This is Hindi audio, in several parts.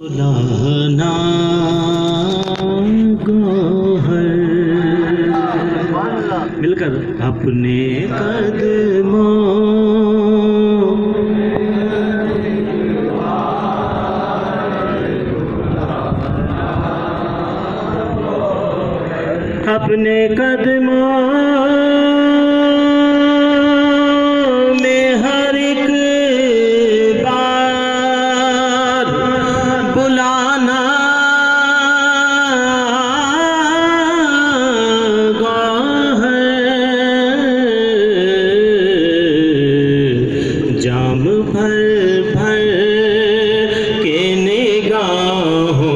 लाना गौहर मिलकर अपने कदमों अपने कदमों में हर एक बार बुलाना जाम भर भर के निगाहों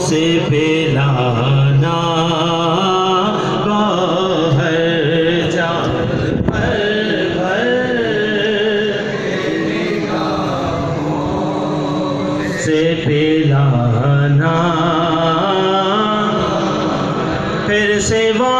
से पिलाना गौहर जाम भर भर के निगाहों से पिलाना फिर से वो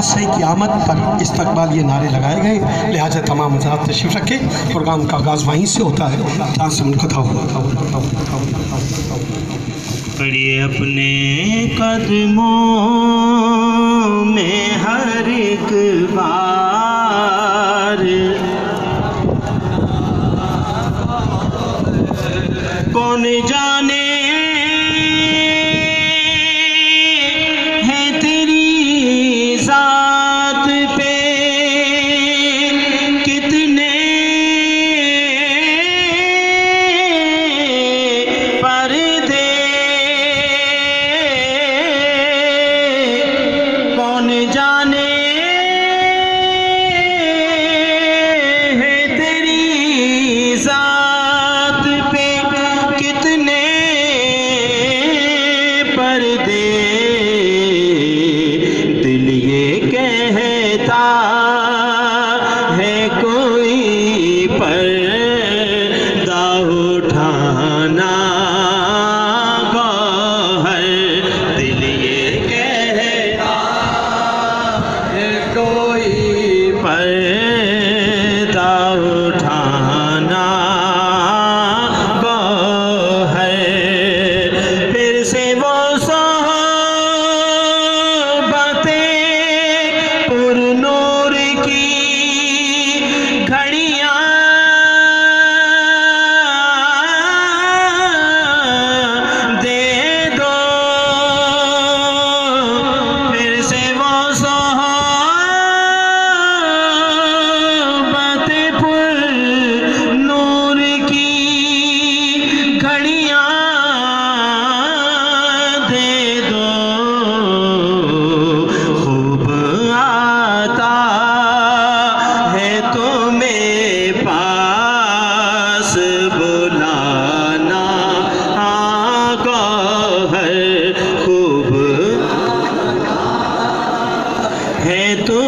से क़यामत तक इस्तकबाल ये नारे लगाए गए। लिहाजा तमाम हज़रात तशरीफ़ रखे। प्रोग्राम का आगाज़ वहीं से होता है जहाँ से मुनक़ता हुआ। पढ़िए अपने कदमों में हर एक बार कौन जाने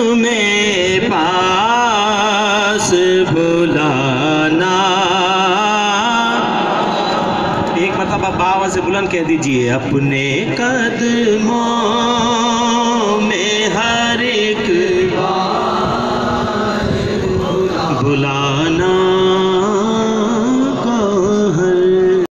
में पास बुलाना। एक मतलब आप आवाज़ से बुलंद कह दीजिए, अपने कदमों में हर एक बार बुलाना।